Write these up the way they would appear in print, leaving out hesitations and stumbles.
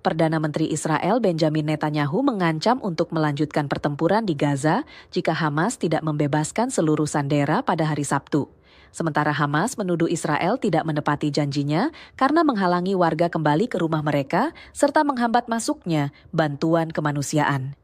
Perdana Menteri Israel Benjamin Netanyahu mengancam untuk melanjutkan pertempuran di Gaza jika Hamas tidak membebaskan seluruh sandera pada hari Sabtu. Sementara Hamas menuduh Israel tidak menepati janjinya karena menghalangi warga kembali ke rumah mereka serta menghambat masuknya bantuan kemanusiaan.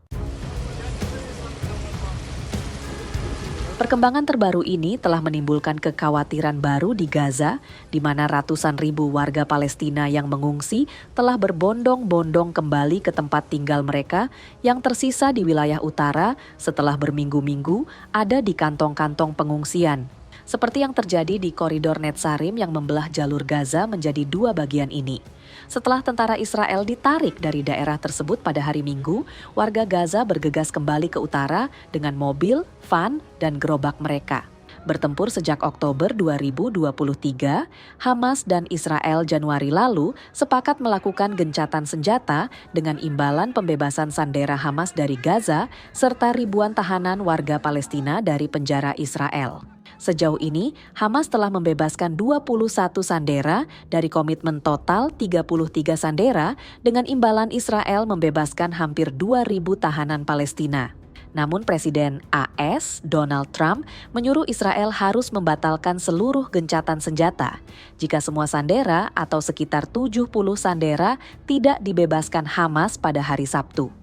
Perkembangan terbaru ini telah menimbulkan kekhawatiran baru di Gaza, di mana ratusan ribu warga Palestina yang mengungsi telah berbondong-bondong kembali ke tempat tinggal mereka yang tersisa di wilayah utara setelah berminggu-minggu ada di kantong-kantong pengungsian. Seperti yang terjadi di koridor Netzarim yang membelah jalur Gaza menjadi dua bagian ini. Setelah tentara Israel ditarik dari daerah tersebut pada hari Minggu, warga Gaza bergegas kembali ke utara dengan mobil, van, dan gerobak mereka. Bertempur sejak Oktober 2023, Hamas dan Israel Januari lalu sepakat melakukan gencatan senjata dengan imbalan pembebasan sandera Hamas dari Gaza serta ribuan tahanan warga Palestina dari penjara Israel. Sejauh ini, Hamas telah membebaskan 21 sandera dari komitmen total 33 sandera dengan imbalan Israel membebaskan hampir 2.000 tahanan Palestina. Namun Presiden AS, Donald Trump, menyuruh Israel harus membatalkan seluruh gencatan senjata jika semua sandera atau sekitar 70 sandera tidak dibebaskan Hamas pada hari Sabtu.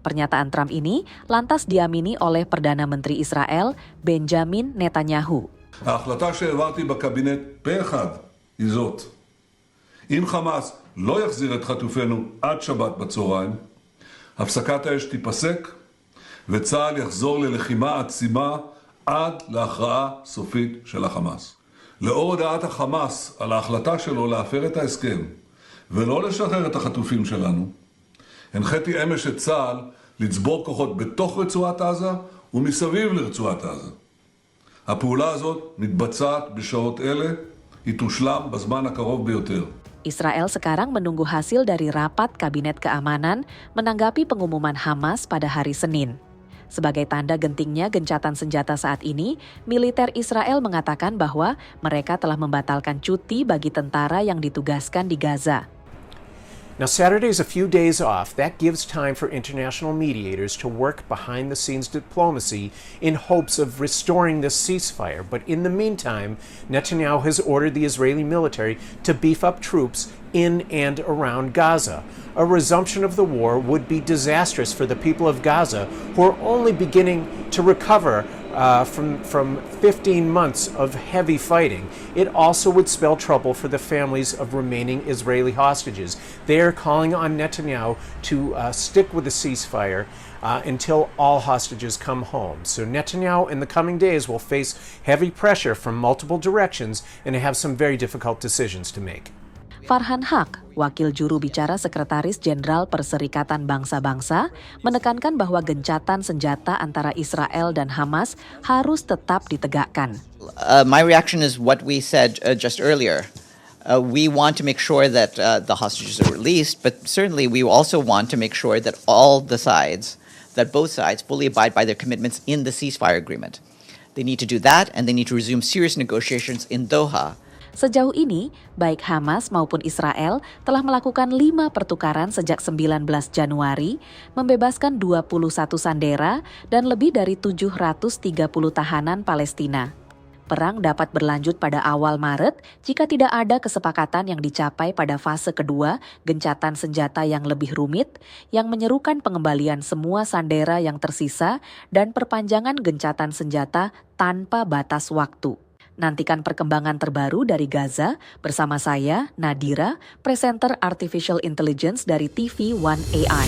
Pernyataan Trump ini lantas diamini oleh Perdana Menteri Israel Benjamin Netanyahu. ההחלטה שהעברתי בקבינט פה אחד היא זאת. אם חמאס לא יחזיר את חטופינו עד שבת בצהריים, הפסקת האש תיפסק וצה"ל יחזור ללחימה עצימה עד להכרעה סופית של החמאס. לאור הודעת החמאס על ההחלטה שלו להפר את ההסכם ולא לשחרר את החטופים שלנו, הנחיתי אמש את צה"ל לצבור כוחות בתוך רצועת עזה ומסביב לרצועת עזה. הפעולה הזאת מתבצעת בשעות אלה, היא תושלם בזמן הקרוב ביותר. Israel sekarang menunggu hasil dari rapat Kabinet Keamanan menanggapi pengumuman Hamas pada hari Senin. Sebagai tanda gentingnya gencatan senjata saat ini, militer Israel mengatakan bahwa mereka telah membatalkan cuti bagi tentara yang ditugaskan di Gaza. Now, Saturday is a few days off. That gives time for international mediators to work behind-the-scenes diplomacy in hopes of restoring this ceasefire. But in the meantime, Netanyahu has ordered the Israeli military to beef up troops in and around Gaza. A resumption of the war would be disastrous for the people of Gaza, who are only beginning to recover from 15 months of heavy fighting. It also would spell trouble for the families of remaining Israeli hostages. They are calling on Netanyahu to stick with the ceasefire until all hostages come home. So Netanyahu in the coming days will face heavy pressure from multiple directions and have some very difficult decisions to make. Farhan Haq, wakil juru bicara Sekretaris Jenderal Perserikatan Bangsa-Bangsa, menekankan bahwa gencatan senjata antara Israel dan Hamas harus tetap ditegakkan. My reaction is what we said just earlier. We want to make sure that the hostages are released, but certainly we also want to make sure that that both sides fully abide by their commitments in the ceasefire agreement. They need to do that, and they need to resume serious negotiations in Doha. Sejauh ini, baik Hamas maupun Israel telah melakukan 5 pertukaran sejak 19 Januari, membebaskan 21 sandera dan lebih dari 730 tahanan Palestina. Perang dapat berlanjut pada awal Maret jika tidak ada kesepakatan yang dicapai pada fase kedua gencatan senjata yang lebih rumit, yang menyerukan pengembalian semua sandera yang tersisa dan perpanjangan gencatan senjata tanpa batas waktu. Nantikan perkembangan terbaru dari Gaza bersama saya, Nadira, presenter Artificial Intelligence dari TV One AI.